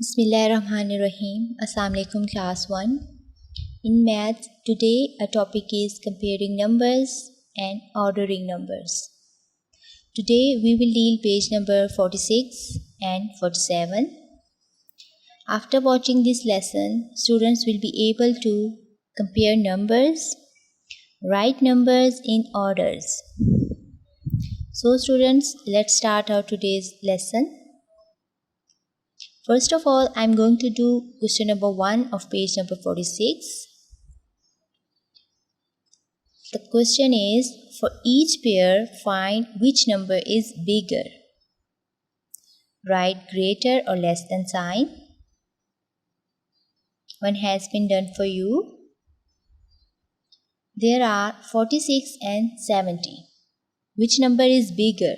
Bismillahirrahmanirrahim. Assalamu alaikum class 1. In maths, today our topic is comparing numbers and ordering numbers. Today we will deal page number 46 and 47. After watching this lesson, students will be able to compare numbers, write numbers in orders. So students, let's start our today's lesson. First of all, I'm going to do question number 1 of page number 46. The question is, for each pair, find which number is bigger. Write greater or less than sign. One has been done for you. There are 46 and 70. Which number is bigger?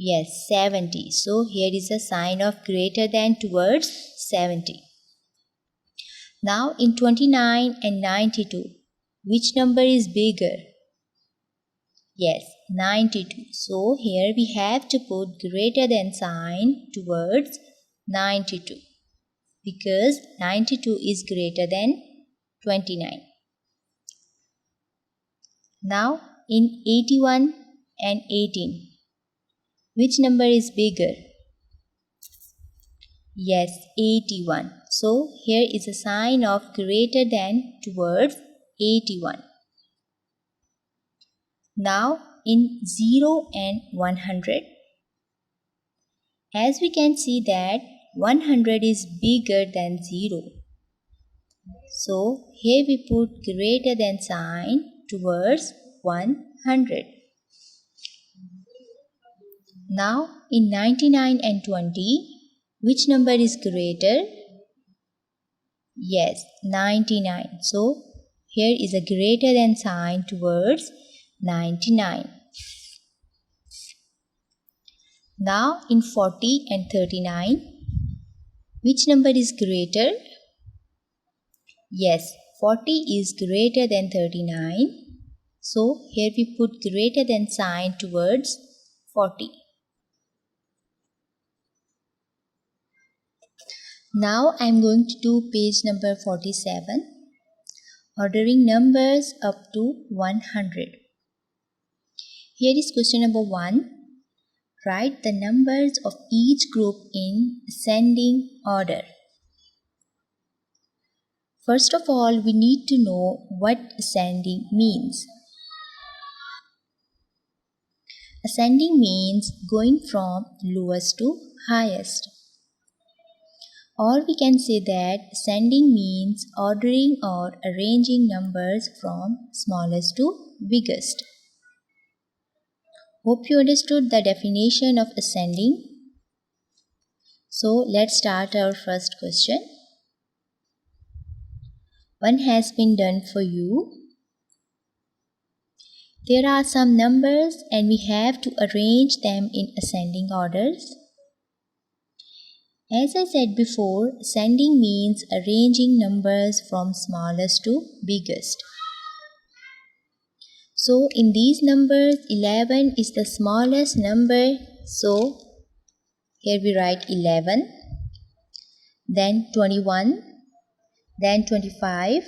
Yes, 70. So here is a sign of greater than towards 70. Now in 29 and 92, which number is bigger? Yes, 92. So here we have to put greater than sign towards 92 because 92 is greater than 29. Now in 81 and 18, which number is bigger? Yes, 81. So here is a sign of greater than towards 81. Now in 0 and 100, as we can see that 100 is bigger than 0. So here we put greater than sign towards 100. Now in 99 and 20, which number is greater? Yes, 99. So here is a greater than sign towards 99. Now in 40 and 39, which number is greater? Yes, 40 is greater than 39. So here we put greater than sign towards 40. Now I am going to do page number 47, ordering numbers up to 100. Here is question number 1. Write the numbers of each group in ascending order. First of all, we need to know what ascending means. Ascending means going from lowest to highest. Or we can say that ascending means ordering or arranging numbers from smallest to biggest. Hope you understood the definition of ascending. So let's start our first question. One has been done for you. There are some numbers and we have to arrange them in ascending orders. As I said before, ascending means arranging numbers from smallest to biggest. So in these numbers, 11 is the smallest number. So here we write 11, then 21, then 25,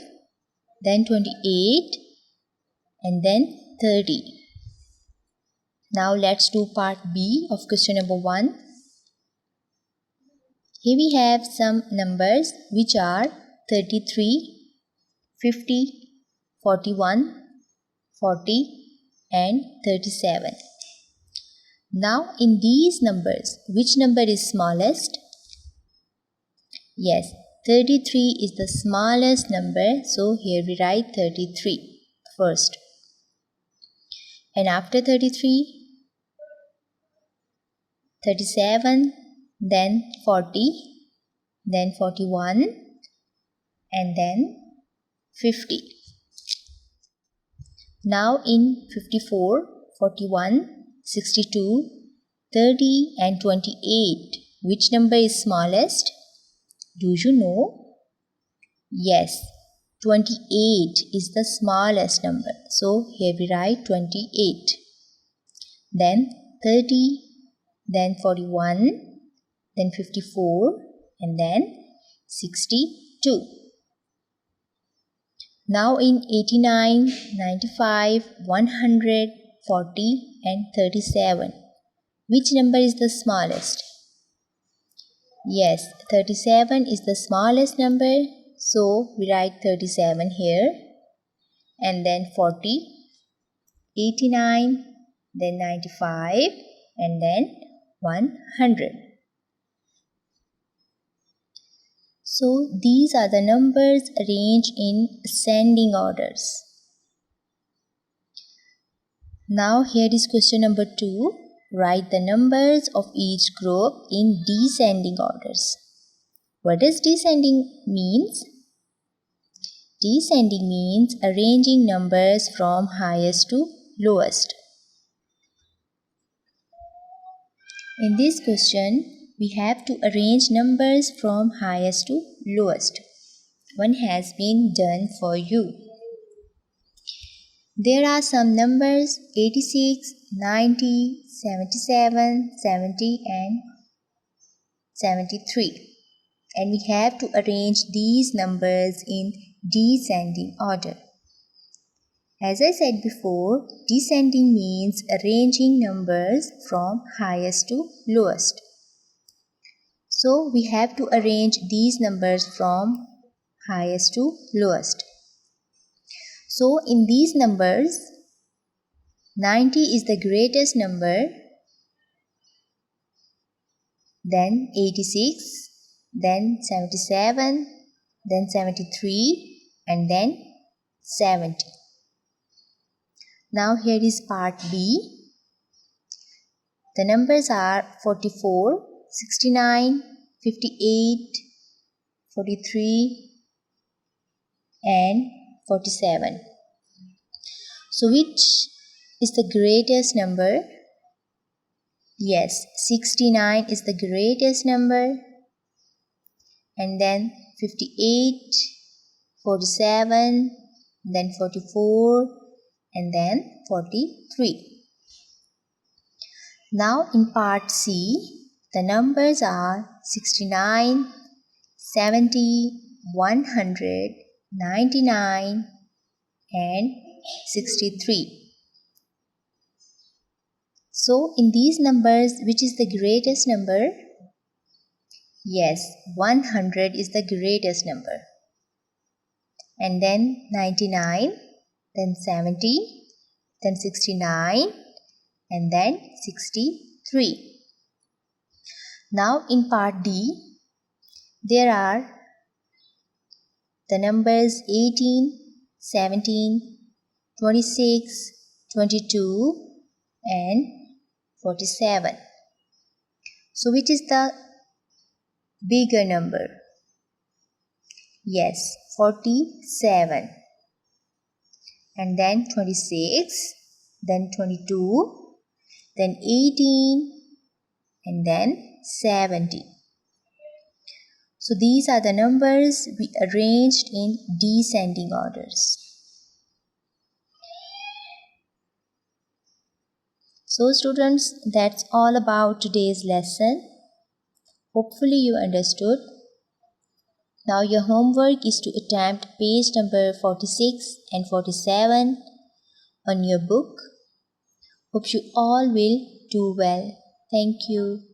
then 28, and then 30. Now let's do part B of question number 1. Here we have some numbers which are 33, 50, 41, 40 and 37. Now in these numbers, which number is smallest? Yes, 33 is the smallest number. So here we write 33 first. And after 33, 37, then 40, then 41, and then 50. Now in 54, 41, 62, 30 and 28, which number is smallest? Do you know? Yes, 28 is the smallest number. So here we write 28. Then 30, then 41, then 54 and then 62. Now in 89, 95, 100, 40 and 37, which number is the smallest? Yes, 37 is the smallest number, so we write 37 here, and then 40, 89, then 95 and then 100. So these are the numbers arranged in ascending orders. Now here is question number 2. Write the numbers of each group in descending orders. What does descending means? Descending means arranging numbers from highest to lowest. In this question, we have to arrange numbers from highest to lowest. One has been done for you. There are some numbers 86, 90, 77, 70 and 73. And we have to arrange these numbers in descending order. As I said before, descending means arranging numbers from highest to lowest. So we have to arrange these numbers from highest to lowest. So in these numbers, 90 is the greatest number, then 86, then 77, then 73 and then 70. Now here is part B. The numbers are 44, 69, 58, 43 and 47. So which is the greatest number? Yes, 69 is the greatest number, and then 58, 47, then 44 and then 43. Now in part C, the numbers are 69, 70, 100, 99 and 63. So in these numbers, which is the greatest number? Yes, 100 is the greatest number. And then 99, then 70, then 69 and then 63. Now in part D, there are the numbers 18, 17, 26, 22 and 47. So which is the bigger number? Yes, 47. And then 26, then 22, then 18 and then 70. So these are the numbers we arranged in descending orders. So students, that's all about today's lesson. Hopefully you understood. Now your homework is to attempt page number 46 and 47 on your book. Hope you all will do well. Thank you.